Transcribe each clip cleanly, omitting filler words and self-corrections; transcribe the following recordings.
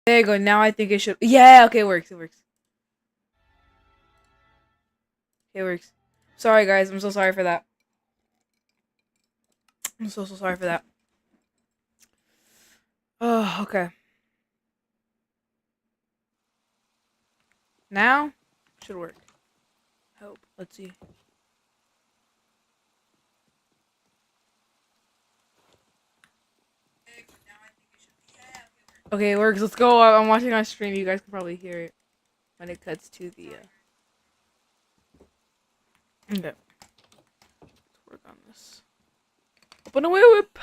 There you go. Now I think it should. Yeah. Okay. It works. It works. It works. Sorry, guys. I'm so sorry for that. I'm so sorry for that. Oh, okay. Now should work. Hope. Let's see. Okay, it works. Let's go. I'm watching on stream. You guys can probably hear it when it cuts to the. Okay. Let's work on this. Open a whip.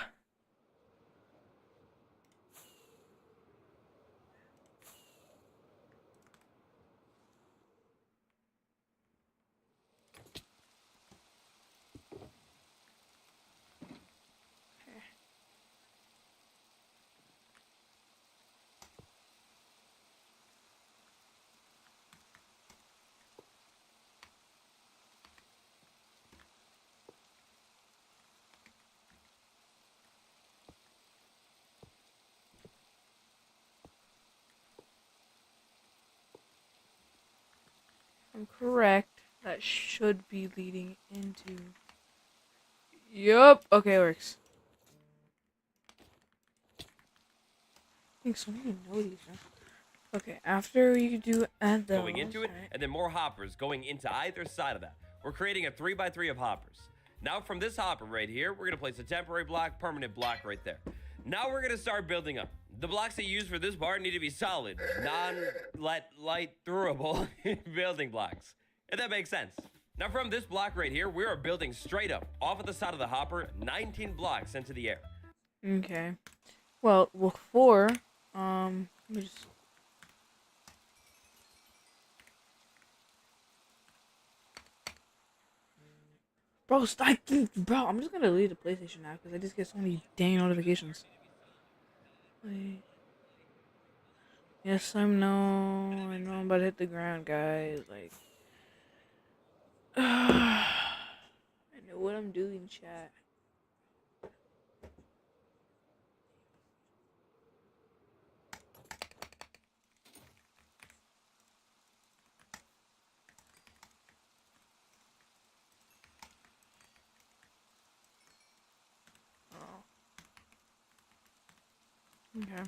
I'm correct. That should be leading into. Yup. Okay, it works. I think so many know these. Huh? Okay, after you do add those, going into it, right? and then more hoppers going into either side of that. We're creating a 3x3 of hoppers. Now from this hopper right here, we're gonna place a temporary block, permanent block right there. Now we're gonna start building up. The blocks they use for this part need to be solid, light throwable building blocks. If that makes sense. Now from this block right here, we are building straight up off of the side of the hopper, 19 blocks into the air. Okay. Well, before, let me just. Bro, stop. Bro, I'm just gonna leave the PlayStation now because I just get so many dang notifications. Wait. Yes, I know. I know I'm about to hit the ground, guys. Like, I know what I'm doing, chat. Oh. Okay.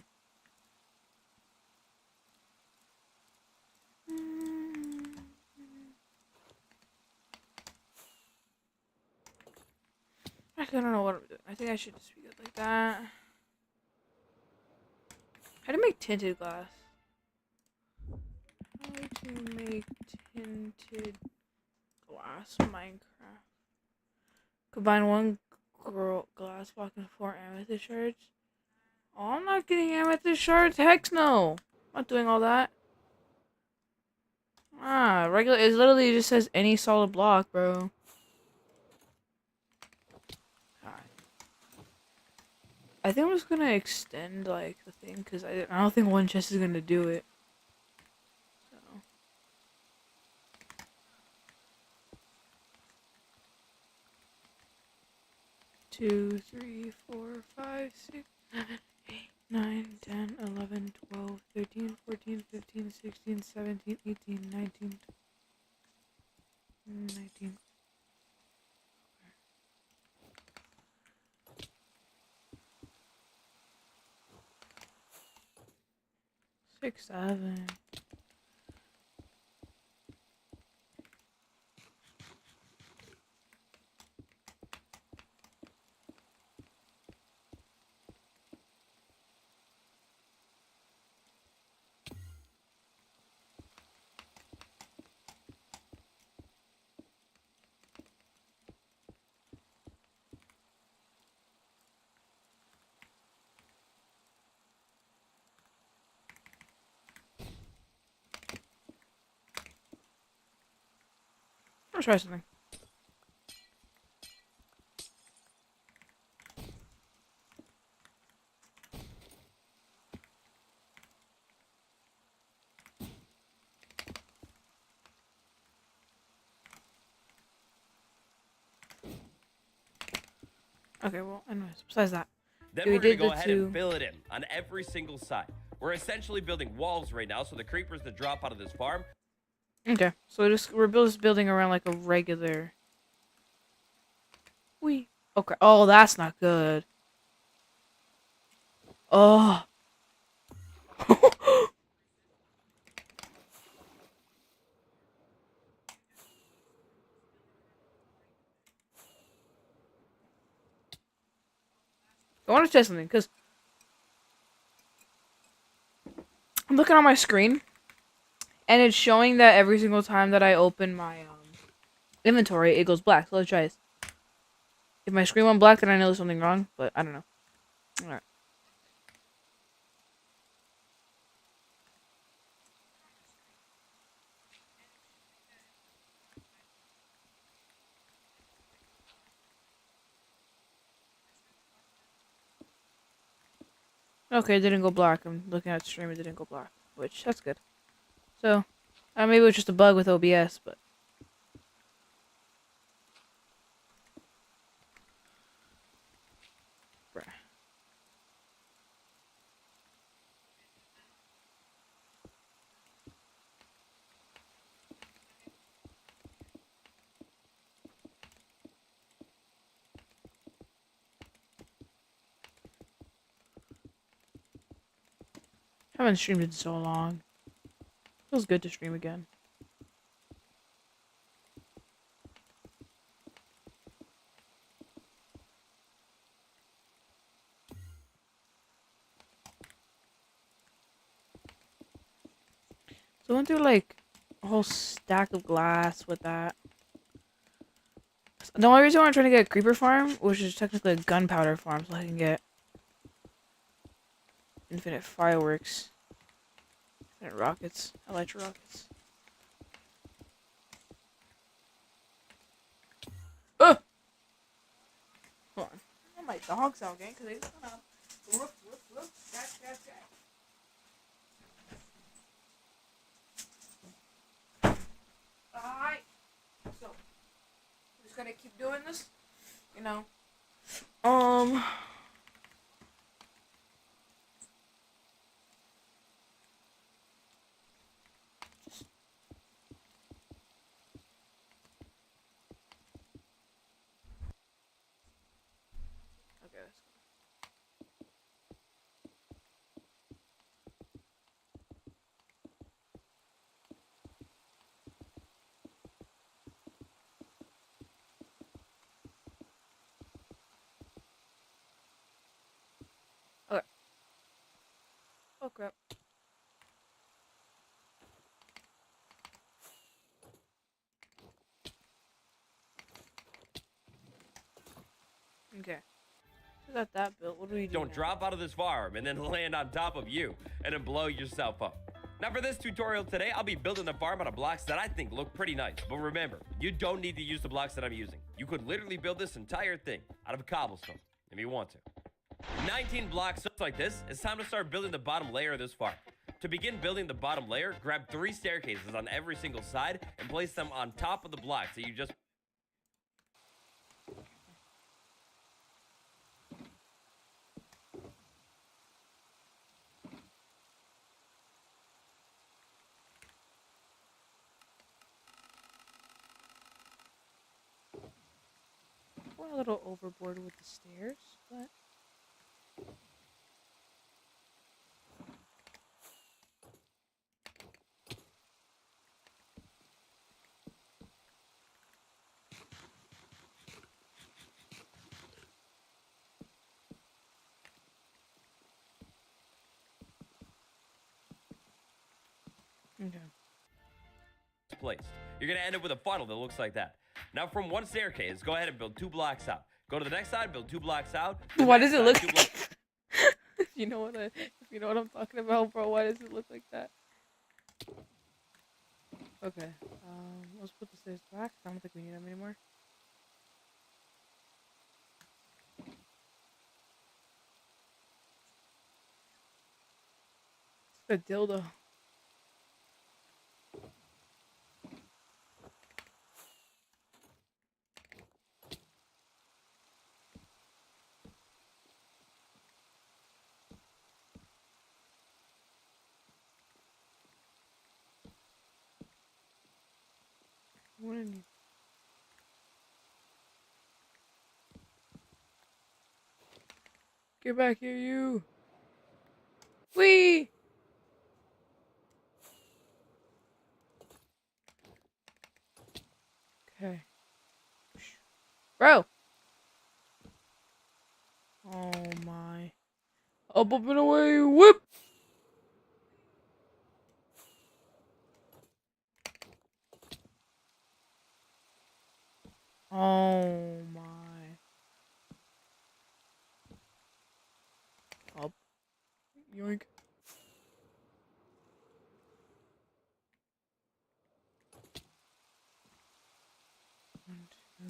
Actually, I don't know what I'm doing. I think I should just be good like that. How to make tinted glass? How to make tinted glass Minecraft? Combine one glass block and 4 amethyst shards. Oh, I'm not getting amethyst shards. Heck no. I'm not doing all that. Ah, regular. It literally just says any solid block, bro. God. I think I'm just gonna extend like the thing because I don't think one chest is gonna do it. So 2, 3, 4, 5, 6, 7, 8, 9, 10, 11, 12, 13, 14, 15, 16, 17, 18, 19, 19. 6, 7. Let's try something. Okay, well, anyways, besides that. Then We we're gonna did go the ahead and two. fill it in on every single side. We're essentially building walls right now, so the creepers that drop out of this farm. Okay, so we're just building around like a regular. Okay. Oh, that's not good. Oh. I want to test something because I'm looking on my screen and it's showing that every single time that I open my inventory, it goes black. So let's try this. If my screen went black, then I know there's something wrong, but I don't know. Alright. Okay, it didn't go black. I'm looking at the stream, it didn't go black, which that's good. So, maybe it was just a bug with OBS, but. Bruh. Haven't streamed in so long. Feels good to stream again. So I went through like a whole stack of glass with that. The only reason why I'm trying to get a creeper farm, which is technically a gunpowder farm, so I can get infinite fireworks, infinite rockets, elytra rockets. Ugh! Hold on. I my dogs out again because they just wanna woof woof woof. Alright. So I'm just gonna keep doing this. You know. Okay, let's go. Okay. Oh crap. Okay. We got that built. What do we do? Don't now? drop out of this farm and then land on top of you and then blow yourself up. Now for this tutorial today, I'll be building the farm out of blocks that I think look pretty nice. But remember, you don't need to use the blocks that I'm using. You could literally build this entire thing out of cobblestone if you want to. 19 blocks just like this, it's time to start building the bottom layer of this farm. To begin building the bottom layer, grab 3 staircases on every single side and place them on top of the blocks that you just... We're a little overboard with the stairs, but. Okay. placed. You're gonna end up with a funnel that looks like that. Now from one staircase, go ahead and build 2 blocks out. Go to the next side, build 2 blocks out. The Why next does it side, look? 2 blocks- If you know what I'm talking about, bro. Why does it look like that? Okay. Let's put the stairs back. I don't think we need them anymore. It's a dildo. What I need. Get back here, you. Whee! Okay. Bro! Oh my. Up and away, whip! Oh my. Up. Yoink. One, two.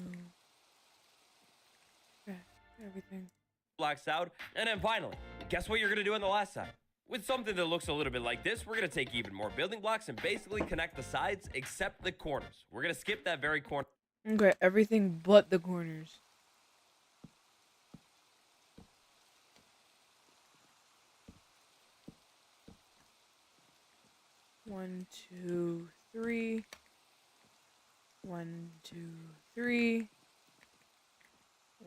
Okay. Everything. Blocks out. And then finally, guess what you're going to do on the last side? With something that looks a little bit like this, we're going to take even more building blocks and basically connect the sides except the corners. We're going to skip that very corner. Okay, everything but the corners. One, two, three. 1, 2, 3.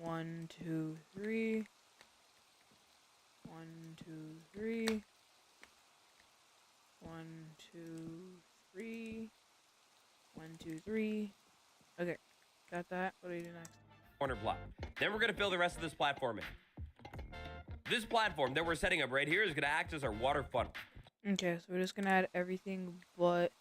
1, 2, 3. 1, 2, 3. 1, 2, 3. 1, 2, 3. Okay, got that. What do you do next? Corner block. Then we're going to fill the rest of this platform in. This platform that we're setting up right here is going to act as our water funnel. Okay, so we're just going to add everything but...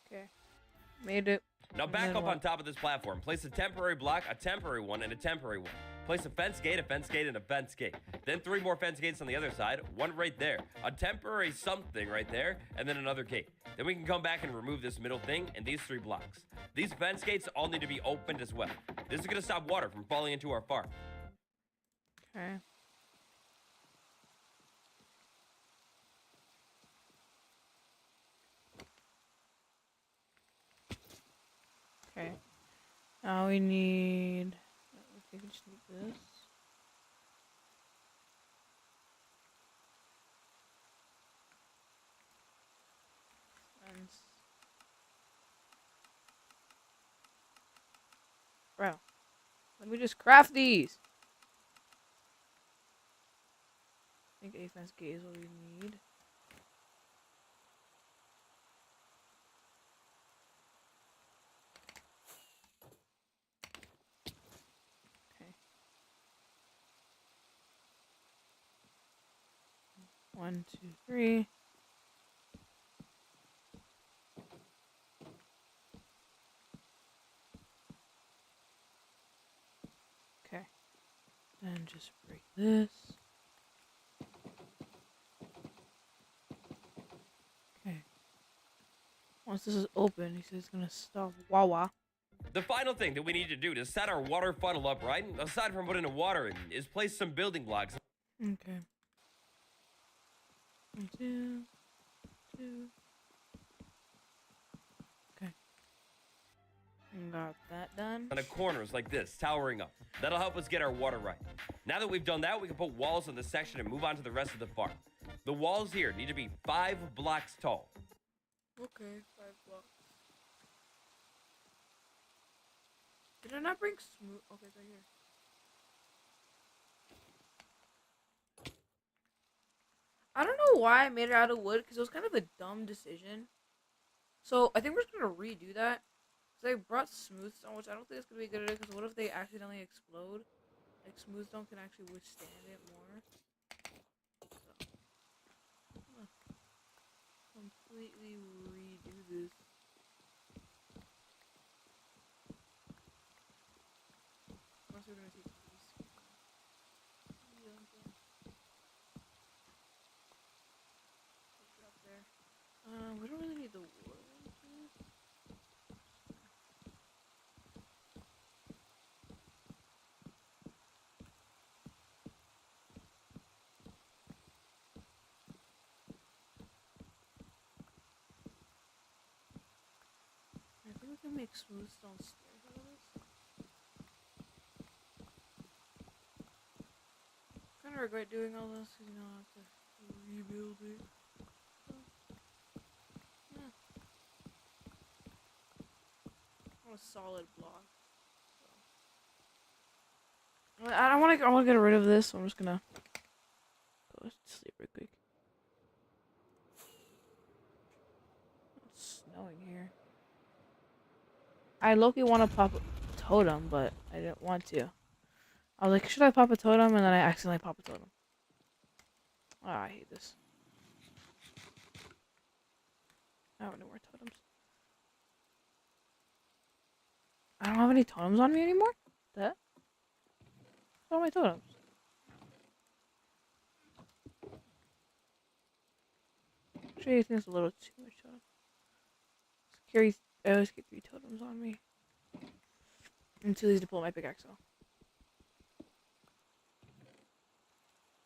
Okay, made it. Now back up on top of this platform, place a temporary block, a temporary one, and a temporary one. Place a fence gate, and a fence gate. Then 3 more fence gates on the other side, one right there, a temporary something right there, and then another gate. Then we can come back and remove this middle thing and these 3 blocks. These fence gates all need to be opened as well. This is going to stop water from falling into our farm. Okay. Okay. Now we need... I think we just need this. Fence. Bro, let me just craft these. I think a fence gate is what we need. Okay. 1, 2, 3. Okay. Then just break this. Okay. Once this is open, he says it's gonna stop Wawa. The final thing that we need to do to set our water funnel up right, aside from putting the water in, is place some building blocks. Okay. 1, 2, 2. Okay. Got that done. On the corners like this, towering up. That'll help us get our water right. Now that we've done that, we can put walls on this section and move on to the rest of the farm. The walls here need to be 5 blocks tall. Okay, 5 blocks. Did I not bring smooth? Okay, it's right here. I don't know why I made it out of wood, because it was kind of a dumb decision. So, I think we're just going to redo that. So, I brought smooth stone, which I don't think it's going to be a good idea, because what if they accidentally explode? Like, smooth stone can actually withstand it more. So, I'm gonna completely redo this. Unless we're going to take these. Up there. We don't really need the wood. I think we can make smooth stone stairs out of this. Kind of regret doing all this because I have to rebuild it. So, yeah. I want a solid block. So. I want to get rid of this, so I'm just gonna go to sleep real quick. It's snowing here. I low-key want to pop a totem, but I didn't want to. I was like, should I pop a totem? And then I accidentally pop a totem. Oh, I hate this. I don't have any more totems. I don't have any totems on me anymore? That? Where are my totems? Actually, I think it's a little too much totems. I always get 3 totems on me. I'm too lazy to pull my pickaxe out.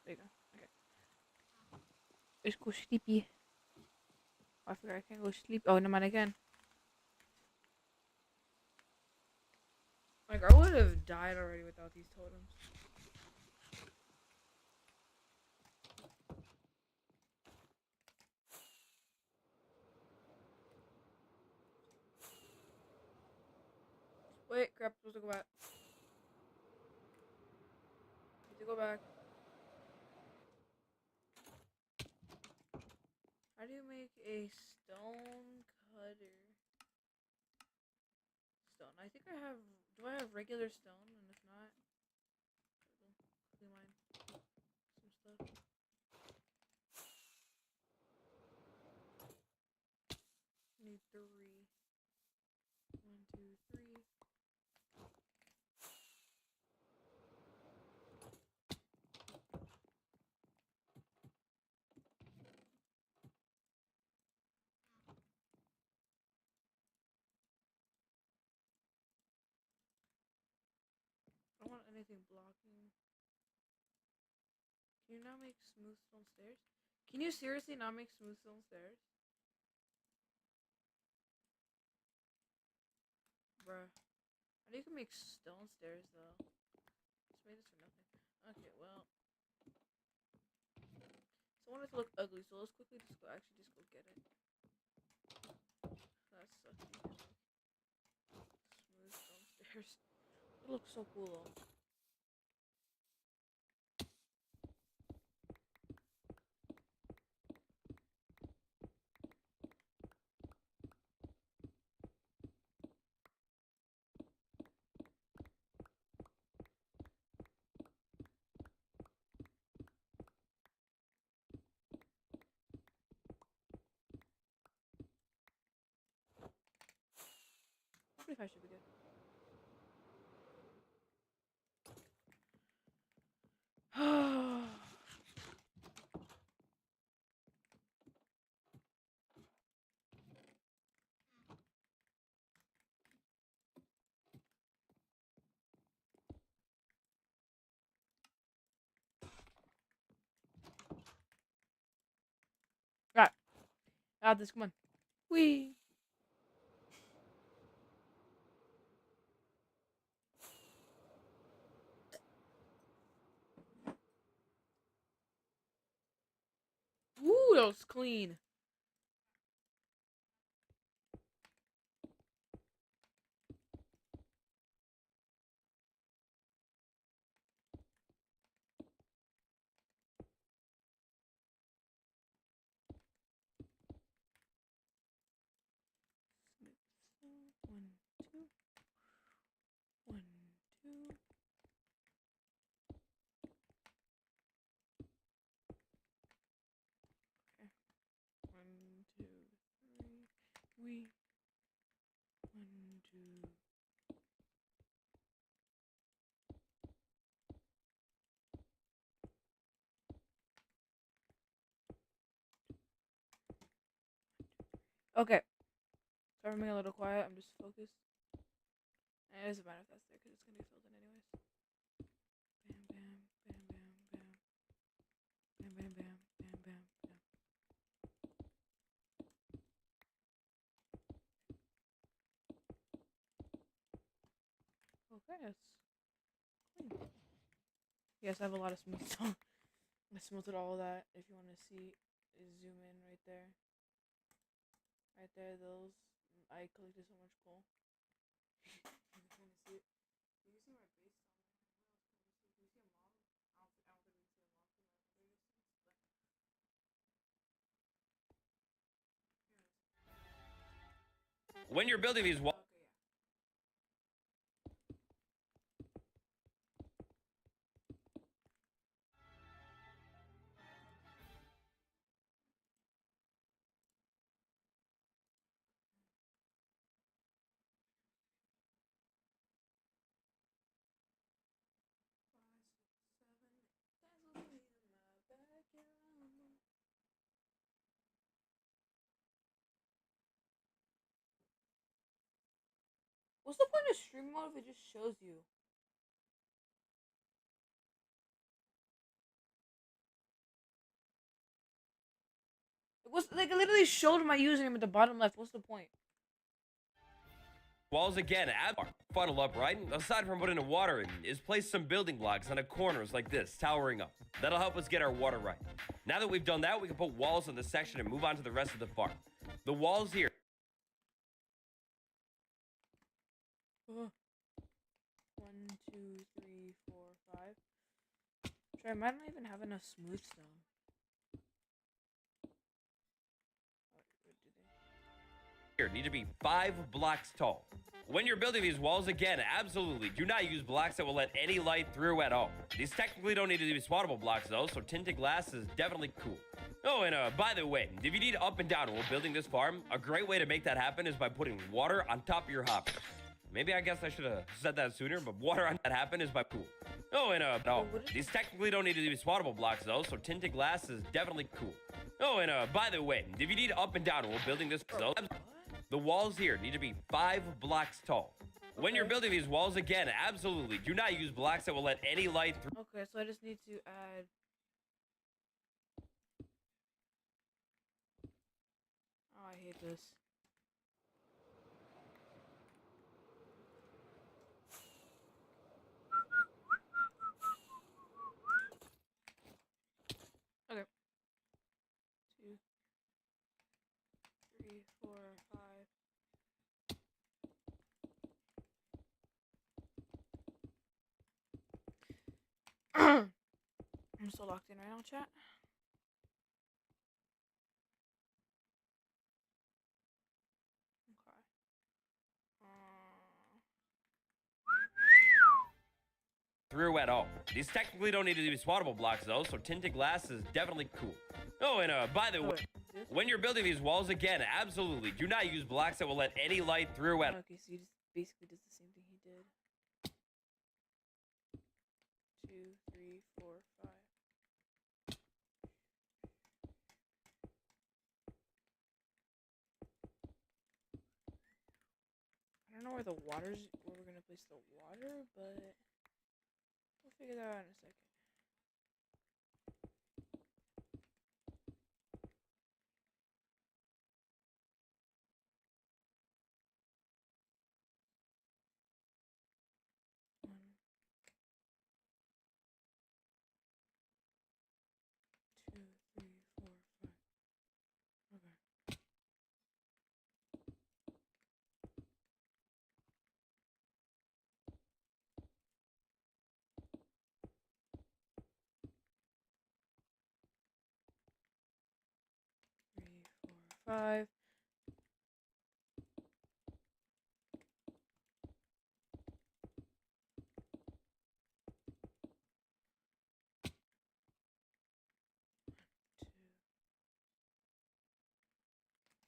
There you go. Okay. Let's go sleepy. Oh, I forgot I can't go sleep. Oh, never mind again. Like, I would have died already without these totems. Wait, crap, supposed to go back. Need to go back. How do you make a stone cutter? Stone. I think I have. Do I have regular stone? And if not, quickly mine some stuff. Need 3. 1, 2, 3. I don't want anything blocking. Can you not make smooth stone stairs? Can you seriously not make smooth stone stairs? Bruh. I know you can make stone stairs though. Just made this for nothing. Okay, well. So I want it to look ugly, so let's quickly just go get it. That's sucky. Smooth stone stairs. It looks so cool though. I think I should be good. Got this. Come on. Wee. Ooh, that was clean. One, two. 1, 2. Okay. 1, 2, 3. Wee. 1, 2. Okay. Sorry, I'm being a little quiet. I'm just focused. And it doesn't matter if that's there because it's gonna be filled in anyways. Bam, bam, bam, bam, bam. Bam, bam, bam, bam, bam, bam. Yes. Clean. Yes, I have a lot of smooth stone. I smelted all of that. If you want to see, zoom in right there. Right there, those. I collected so much coal. You can kind of see it. You can see my base down there. What else can we see? Can we see a mob? I don't think we can see a mob from that other distance. But When you're building these walls. okay, yeah. What's the point of stream mode if it just shows you? It was like it literally showed my username at the bottom left. What's the point? Walls again, add funnel up, right? Aside from putting the water in, is place some building blocks on the corners like this, towering up. That'll help us get our water right. Now that we've done that, we can put walls on this section and move on to the rest of the farm. The walls here. 1, 2, 3, 4, 5. Sure, I might not even have enough smooth stone. Here need to be 5 blocks tall. When you're building these walls, again, absolutely do not use blocks that will let any light through at all. These technically don't need to be spawnable blocks though, so tinted glass is definitely cool. Oh, and by the way, if you need up and down while building this farm, a great way to make that happen is by putting water on top of your hoppers. Maybe I guess I should have said that sooner, but water on that happen is by cool. Oh, and no, these technically don't need to be spawnable blocks though, so tinted glass is definitely cool. Oh, and by the way, if you need up and down while building this though, the walls here need to be 5 blocks tall. When you're building these walls, again, absolutely do not use blocks that will let any light through. Okay, so I just need to add. Oh, I hate this. Okay. 2, 3, 4, 5. I'm still locked in right now, chat. Okay. Through at all. These technically don't need to be spawnable blocks though, so tinted glass is definitely cool. Oh, and by the way, when you're building these walls, again, absolutely do not use blocks that will let any light through at all. Okay, so you just basically does the same thing he did. 2, 3, 4, 5. I don't know where we're gonna place the water, but we'll figure that out in a second. One, 2, 3, 4, 5. Okay. Three, 4, 5.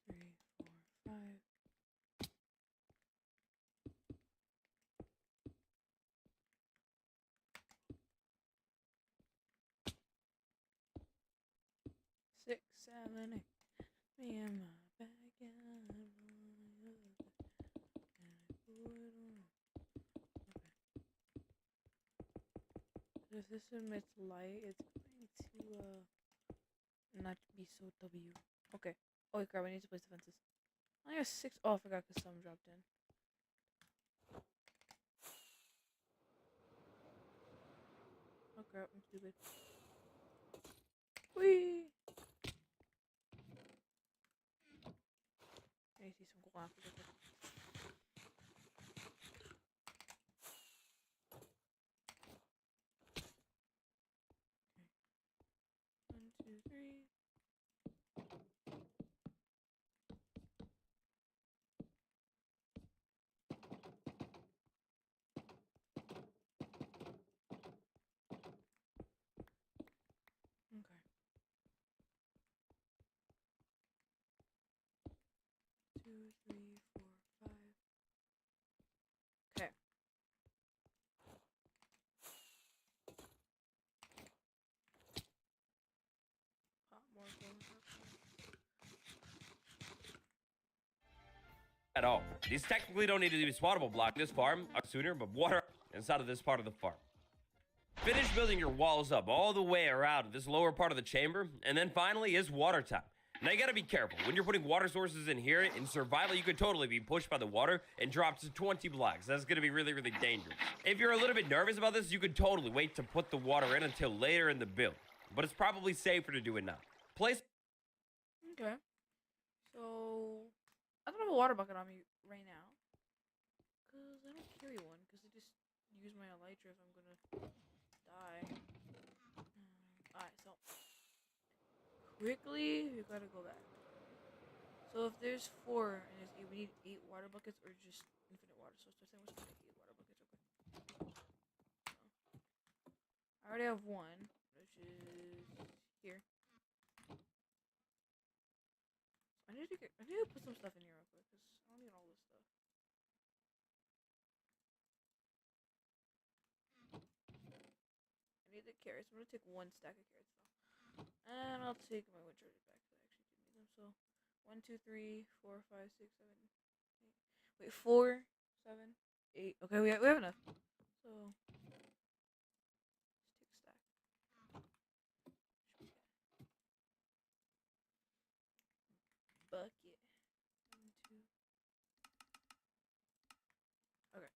Two, 3, 4, 5. 6, 7, 8. Me and my backyard. If this emits light, it's going to not be so W. Okay. Oh wait, crap! I need to place the fences. I have 6. Oh, I forgot because some dropped in. crap, I'm stupid. Whee! I see some glass. One, two, three. Okay. 2, 3, 4, 5. Okay. Pop more gold. At all. These technically don't need to be spawnable block this farm sooner, but water inside of this part of the farm. Finish building your walls up all the way around this lower part of the chamber, and then finally is water time. Now you gotta be careful. When you're putting water sources in here, in survival, you could totally be pushed by the water and drop to 20 blocks. That's gonna be really, really dangerous. If you're a little bit nervous about this, you could totally wait to put the water in until later in the build. But it's probably safer to do it now. Place. Okay. So, I don't have a water bucket on me right now. Because I don't carry one. Because I just use my elytra if I'm gonna die. Alright, so. Quickly, we gotta go back. So if there's 4 and there's 8, we need 8 water buckets or just infinite water source. So I think we're just gonna 8 water buckets. Okay. So, I already have 1, which is here. I need to put some stuff in here real quick because I don't need all this stuff. I need the carrots. I'm gonna take 1 stack of carrots though. And I'll take my wind charges back because I actually do need them. So 1, 2, 3, 4, 5, 6, 7, 8. Wait, 4, 7, 8. Okay, we have enough. So let's take a stack. Bucket. 1, 2. Okay.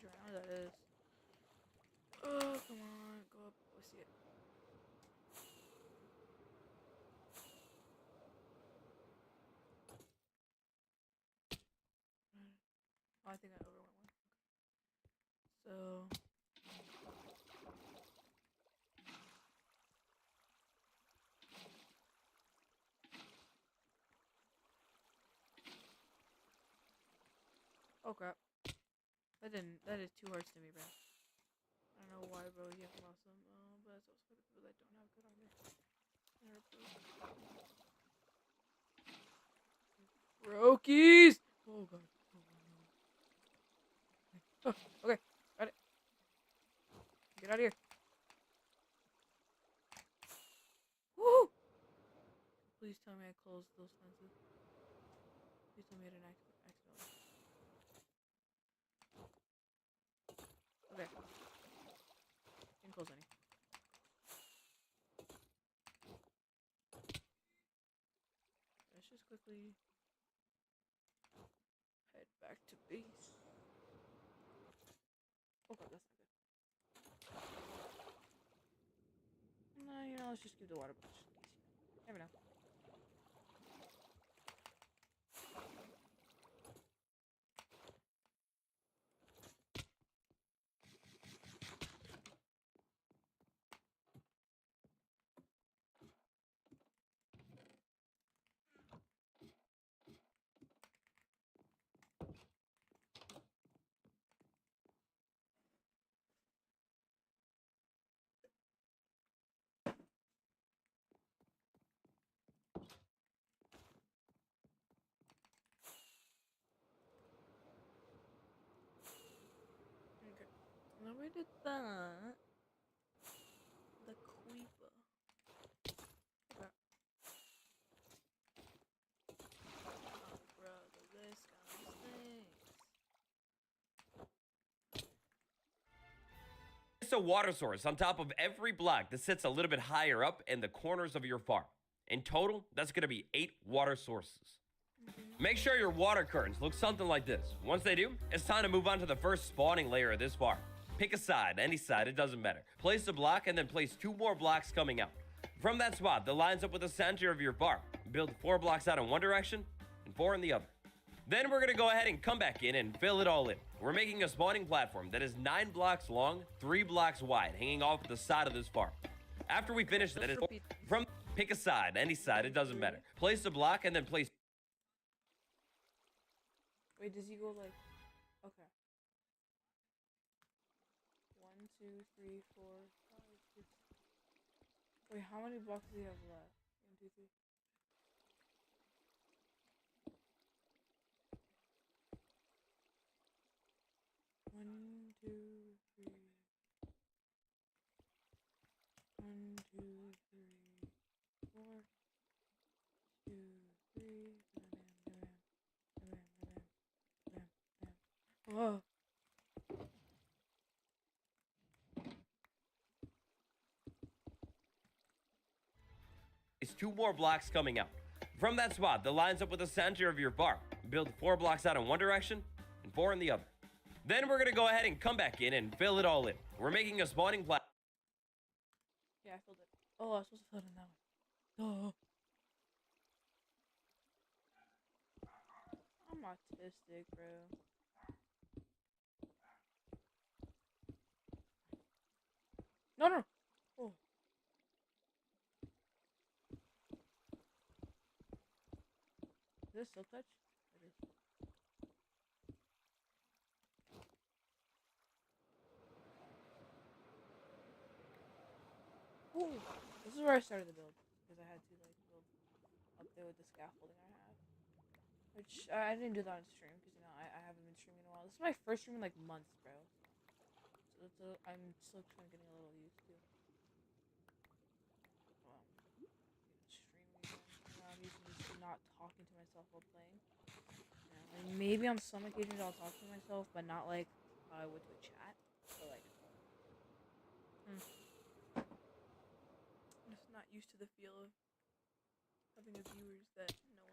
Drown that is. Oh, come on, go up. Let's see it. Oh, I think I overwent one. Okay. So. Oh crap. That is 2 hearts to me, bro. I don't know why, bro. You have awesome. But it's also for the people that don't have good armor. Brokies! Oh god. Oh, okay. Got it. Get out of here. Woo! Please tell me I closed those fences. Please tell me I didn't accidentally. Okay. Didn't close any. Let's just quickly head back to base. Oh god, that's not good. No, you know, let's just give the water brush. Never know. Okay. Now we did that. The creeper. Okay. Oh, brother, this guy stinks. Place a water source on top of every block that sits a little bit higher up in the corners of your farm. In total, that's going to be 8 water sources. Make sure your water curtains look something like this. Once they do, it's time to move on to the first spawning layer of this farm. Pick a side, any side, it doesn't matter. Place a block and then place 2 more blocks coming out. From that spot that lines up with the center of your farm, build 4 blocks out in one direction and 4 in the other. Then we're gonna go ahead and come back in and fill it all in. We're making a spawning platform that is 9 blocks long, 3 blocks wide, hanging off the side of this farm. After we finish that, pick a side, any side, it doesn't matter. Place a block and then place. Wait, does he go like? Okay. 1, 2, 3, 4, 5, 6. Wait, how many blocks do you have left? 1, 2, 3. One, two, three. 1, 2, 3, 4. 2, 3. Whoa. It's 2 more blocks coming out. From that spot that lines up with the center of your farm, build 4 blocks out in one direction and 4 in the other. Then we're gonna go ahead and come back in and fill it all in. We're making a spawning platform. Yeah, I filled it. Oh, I was supposed to fill it in that one. Oh. I'm autistic, bro. No. Oh. Is this silk touch? It is. Ooh. This is where I started the build because I had to like build up there with the scaffolding I have, which I didn't do that on stream because I haven't been streaming in a while. This is my first stream in like months, bro. So I'm still kind of getting a little used to. Well, streaming again. I'm used to just not talking to myself while playing. Like maybe on some occasions I'll talk to myself, but not like I would with chat. So like, I'm just not used to the feel of having a viewers that no one.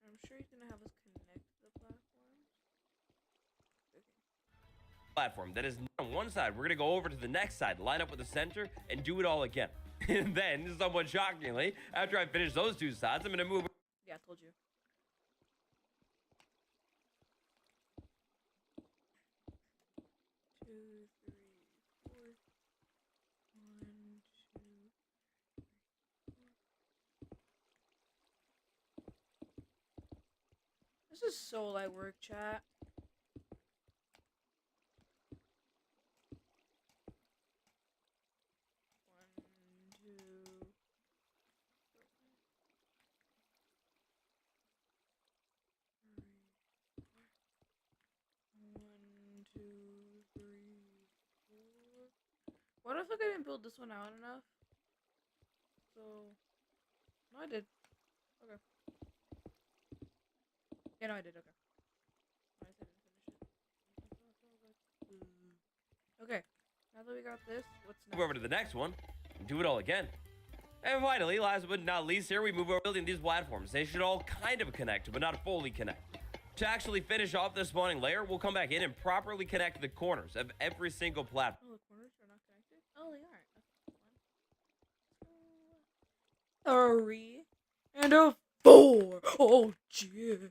I'm sure he's gonna have us connect to the platforms. Okay. Platform that is on one side. We're gonna go over to the next side, line up with the center, and do it all again. And then, somewhat shockingly, after I finish those 2 sides, I'm gonna move. Yeah, I told you. Two, three, four. 1, 2, 3, 4. This is so light work, chat. What if I didn't build this one out enough? So, no, I did. Okay. Yeah, no, I did. Okay. I said I didn't finish it. Okay. Now that we got this, what's next? Move over to the next one and do it all again. And finally, last but not least, here we move over building these platforms. They should all kind of connect, but not fully connect. To actually finish off this spawning layer, we'll come back in and properly connect the corners of every single platform. Oh, the corners are not connected? Oh, they aren't. Okay. 3 and a 4. Oh, yeah.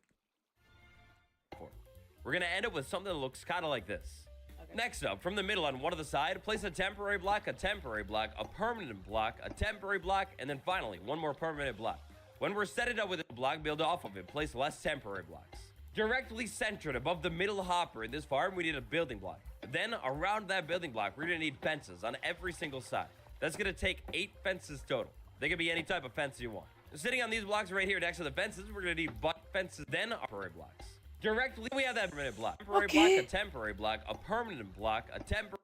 We're gonna end up with something that looks kind of like this. Okay. Next up, from the middle on one of the side, place a temporary block, a permanent block, a temporary block, and then finally, one more permanent block. When we're set it up with a block, build off of it, place less temporary blocks. Directly centered above the middle hopper in this farm, we need a building block. Then around that building block, we're gonna need fences on every single side. That's gonna take 8 fences total. They can be any type of fence you want. Sitting on these blocks right here next to the fences, we're gonna need butt fences, then temporary blocks. Directly, we have that permanent block. Temporary block, a temporary block, a permanent block, a temporary.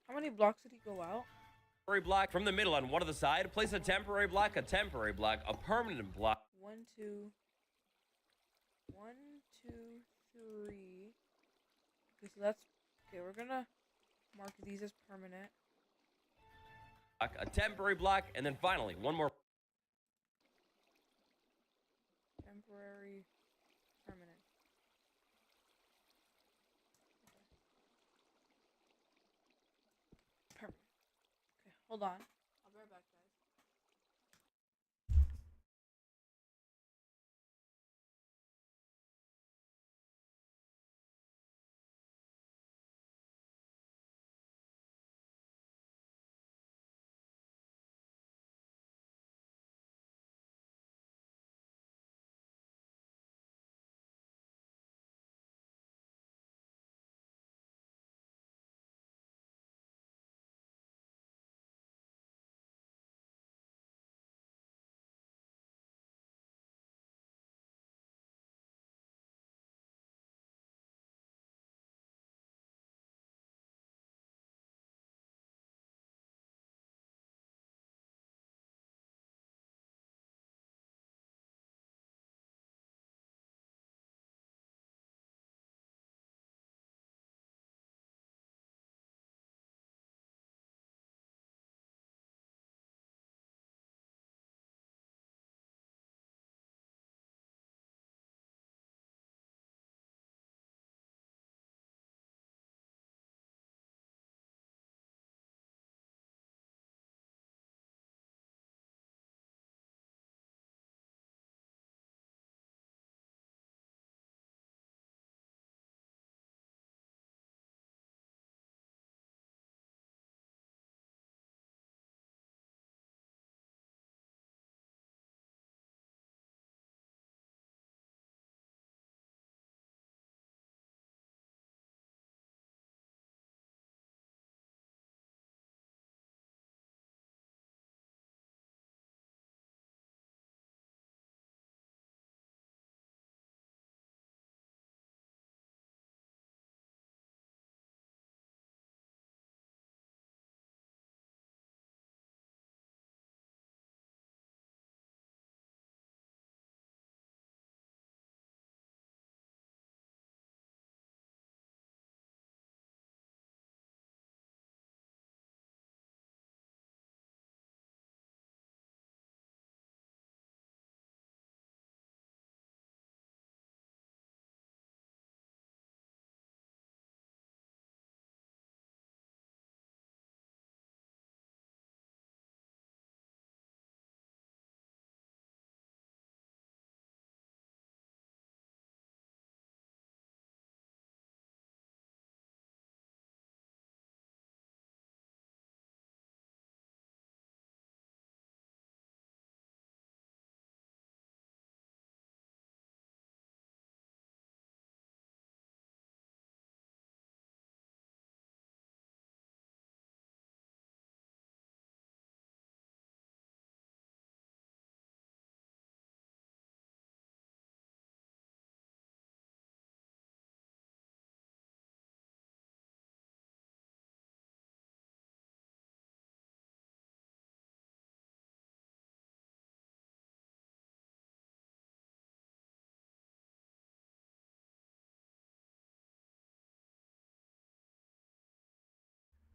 How many blocks did he go out? Block from the middle on one of the side. Place a temporary block, a permanent block. 1, 2, 1, 2, 3. Okay, so that's okay. We're gonna mark these as permanent. A temporary block, and then finally one more. Temporary, permanent. Okay. Permanent. Okay, hold on. I'll be right back, guys.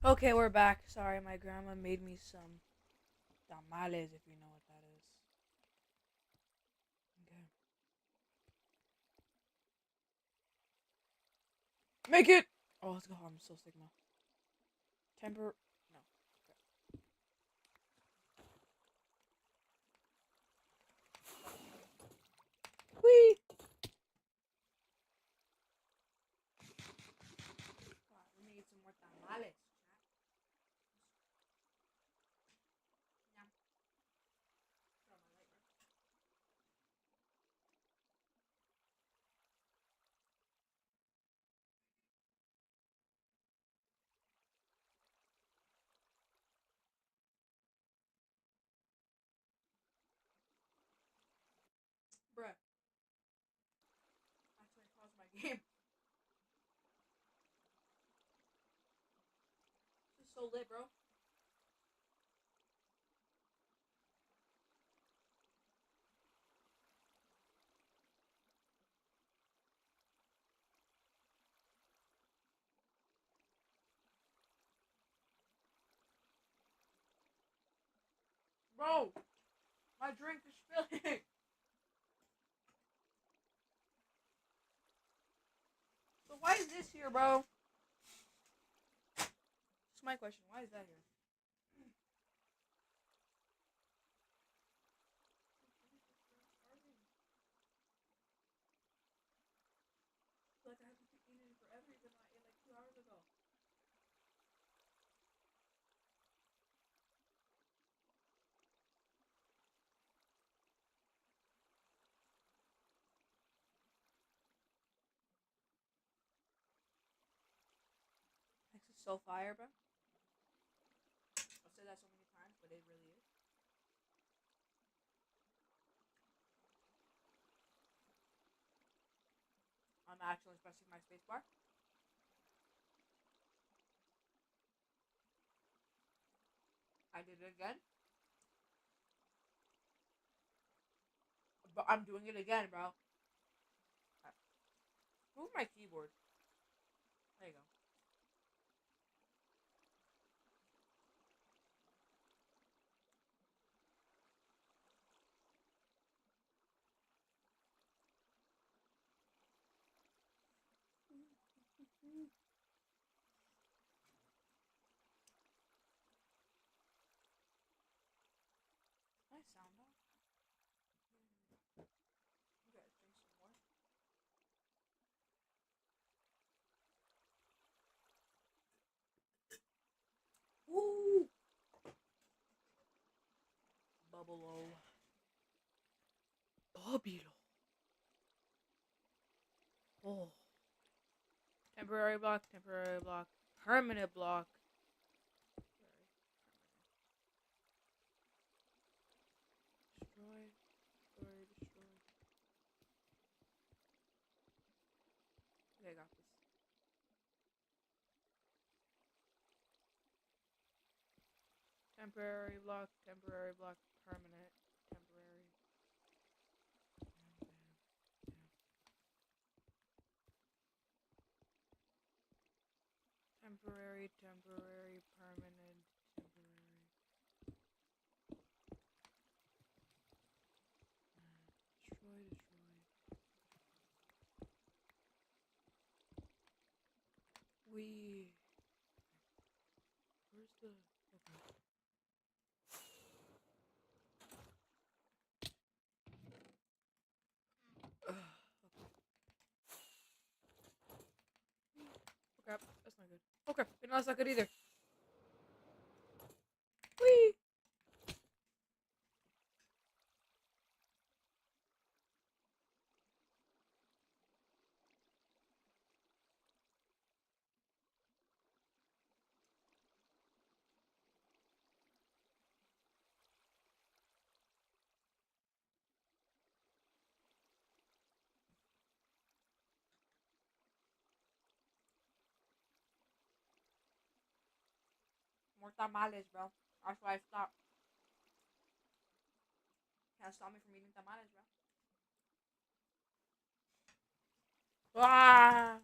Okay, we're back. Sorry, my grandma made me some tamales, if you know what that is. Okay. Make it! Oh, let's go. I'm so Sigma. No. Okay. Whee! Wow, we need some more tamales. So lit, bro. Bro, my drink is spilling. So why is this here, bro? That's my question. Why is that here? Like I haven't eaten in forever, even though I ate like 2 hours ago. This is so fire, bro. I've said that so many times, but it really is. I'm actually pressing my spacebar. I did it again. But I'm doing it again, bro. Move my keyboard. There you go. Nice sound off. You guys drink some more. Woo! Bubble-o. Bubble. Oh. Temporary block, permanent block. Destroy, destroy. Okay, I got this. Temporary block, permanent, temporary. Temporary, permanent, temporary. Destroy. Where's the... Okay. Okay, that's not good. Okay, no, that's not good either. Whee! More tamales, bro. That's why I stopped. Can't stop me from eating tamales, bro. Ah!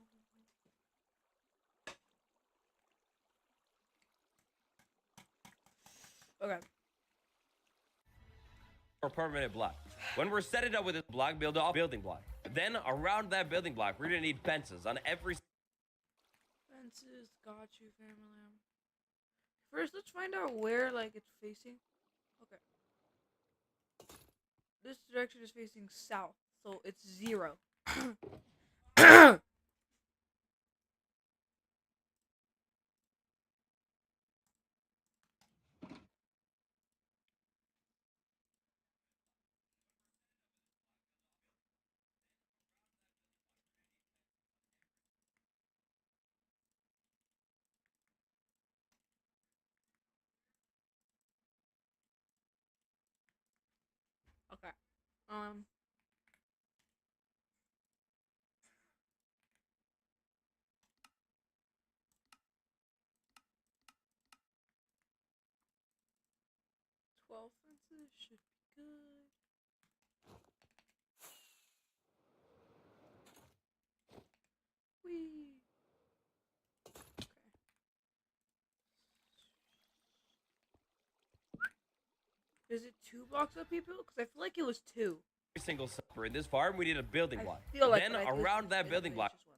Okay. Or permanent block. When we're setting up with this block, build a building block. Then around that building block, we're gonna need fences on every. Fences, got you, family. First, let's find out where like it's facing. Okay. This direction is facing south, so it's 0. Okay. Um. This should be good. Whee! Okay. Is it 2 blocks of people? Because I feel like it was 2. Every single supper in this farm, we need a building block. I feel like, Then but I think around that it's building block, just one.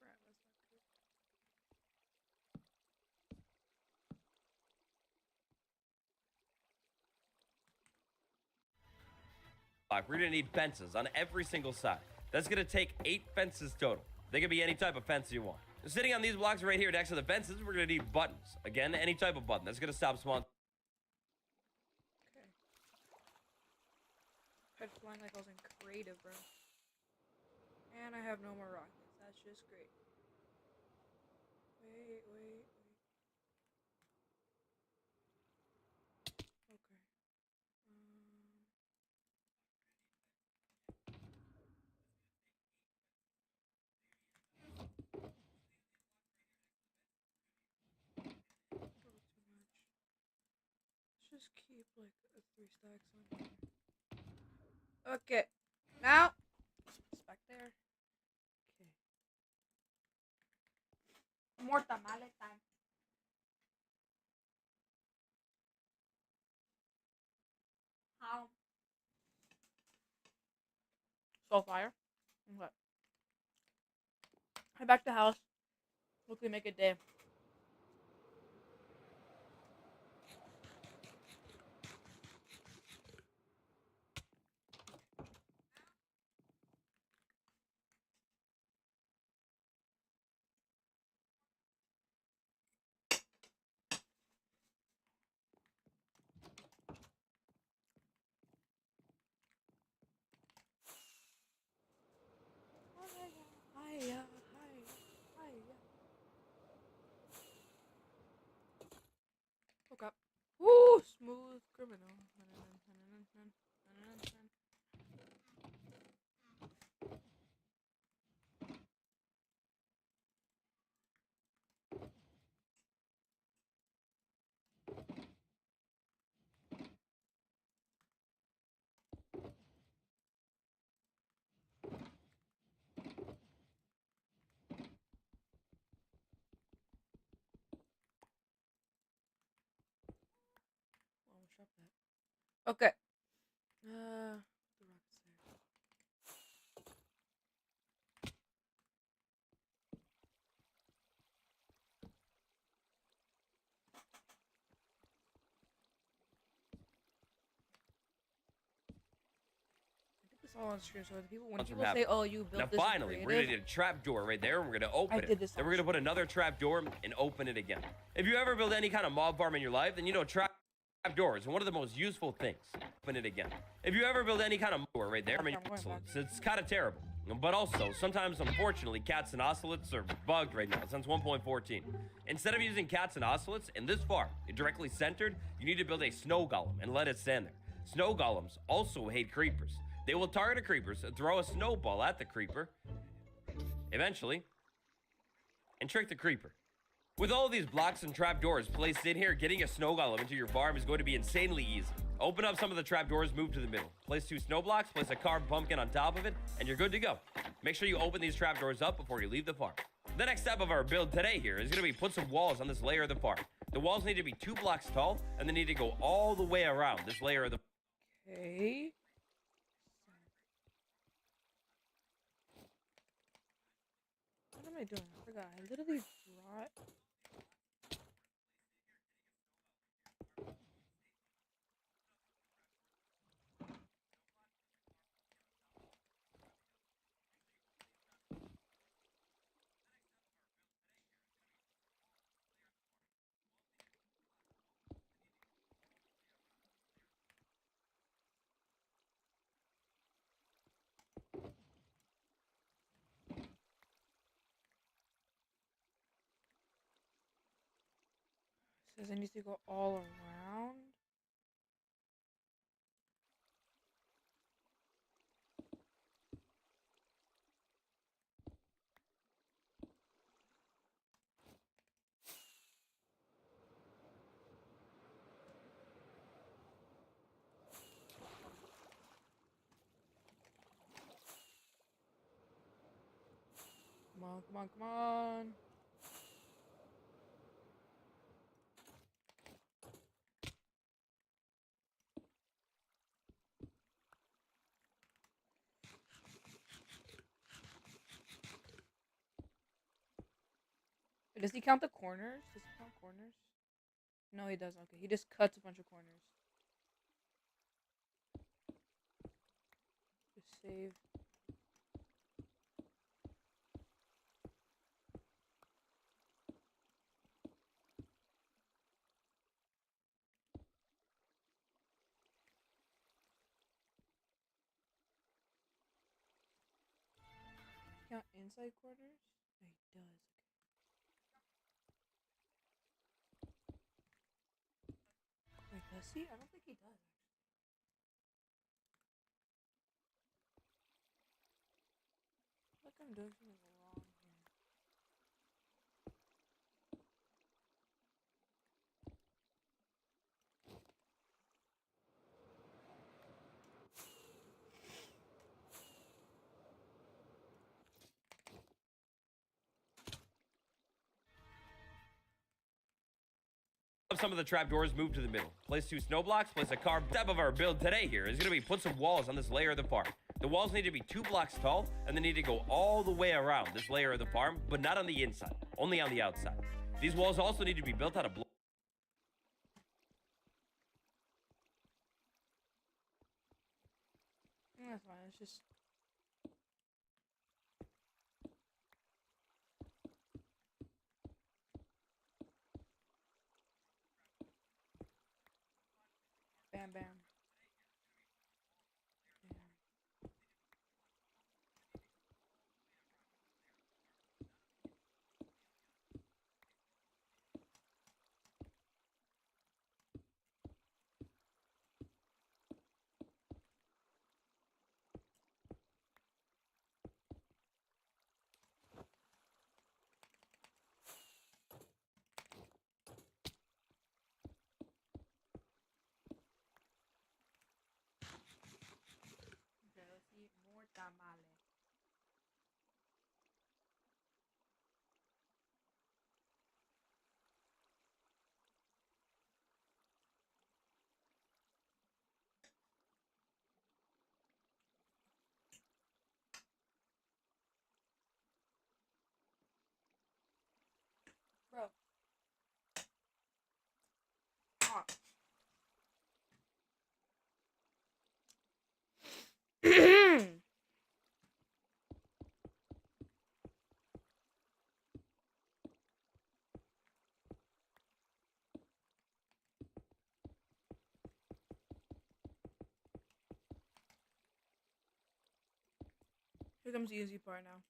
Crap, that's not good. we're gonna need fences on every single side. That's gonna take 8 fences total. They can be any type of fence you want. Sitting on these blocks right here next to the fences, we're gonna need buttons. Again, any type of button. That's gonna stop spawn. Okay. Tried flying like I was in creative, bro. And I have no more rockets. That's just great. Wait. Okay. Probably too much. Let's just keep like 3 stacks on here. Okay. Now, it's back there. Okay. More tamale time. How? So fire. Okay. Head back to the house. Quickly make a day. Hiya. Woke up. Woo! Smooth criminal. Almost dropped that. Okay. The rockets there. I did this all on stream, so the people when people say, "Oh, you built Now, this," finally, we're gonna need a trap door right there, and we're gonna open I it. did this Then we're gonna put another trap door and open it again. If you ever build any kind of mob farm in your life, then you know trap doors are one of the most useful things. Open it again. If you ever build any kind of door right there, I mean, it's kind of terrible. But also, sometimes, unfortunately, cats and ocelots are bugged right now since 1.14. Instead of using cats and ocelots in this farm, directly centered, you need to build a snow golem and let it stand there. Snow golems also hate creepers. They will target creepers, throw a snowball at the creeper, eventually, and trick the creeper. With all of these blocks and trapdoors placed in here, getting a snow golem into your farm is going to be insanely easy. Open up some of the trapdoors, move to the middle. Place 2 snow blocks, place a carved pumpkin on top of it, and you're good to go. Make sure you open these trapdoors up before you leave the farm. The next step of our build today here is going to be put some walls on this layer of the farm. The walls need to be 2 blocks tall, and they need to go all the way around this layer of the... Okay. What am I doing? I forgot. I literally brought. Says it needs to go all around. on, come on, come on. Does he count the corners? Does he count corners? No, he doesn't. Okay, he just cuts a bunch of corners. Just save. Count inside corners? No, he does. Okay. Wait, does he? I don't think he does. I feel like I'm doing something wrong here. Some of the trapdoors move to the middle. Place 2 snow blocks, place a car. Step of our build today here is going to be put some walls on this layer of the farm. The walls need to be 2 blocks tall, and they need to go all the way around this layer of the farm, but not on the inside, only on the outside. These walls also need to be built out of blocks. That's fine. It's just. Bam, bam. Okay, let's eat more tamale. Bro. Ah. Here comes the easy part now.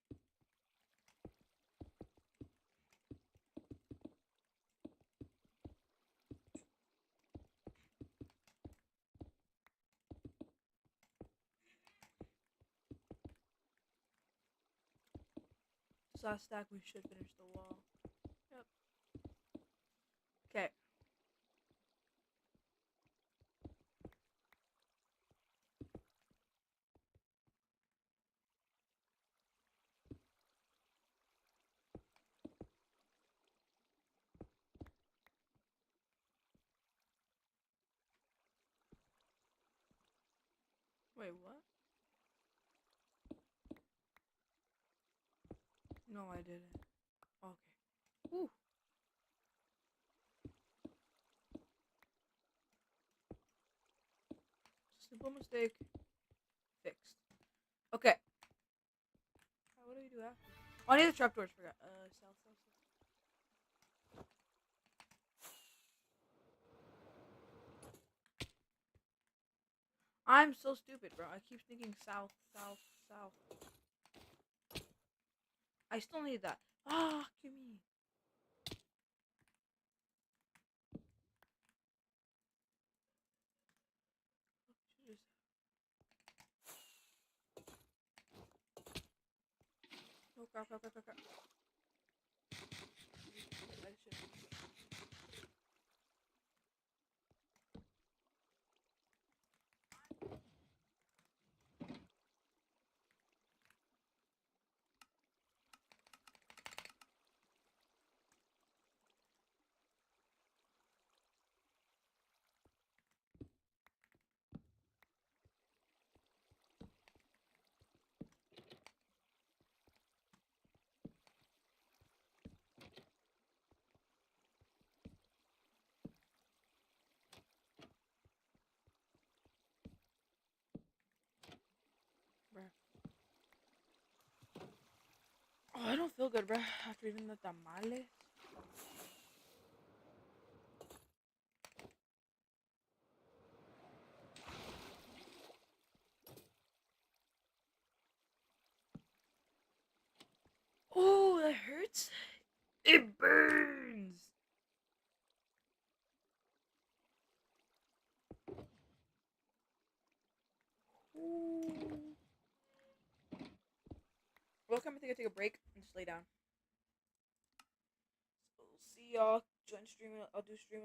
This last stack, we should finish the wall. Yep. Okay. Wait, what? No, I didn't. Okay. Ooh. Simple mistake. Fixed. Okay. What do we do after? Oh, I need the trapdoors. Forgot. South. I'm so stupid, bro. I keep thinking south. I still need that. Ah, give me. Oh, crap. I should. feel good, bro. After eating the tamales. Oh, that hurts. It burns. Ooh. Welcome. I think I take a break and just lay down. So, see y'all. Join stream. I'll do stream.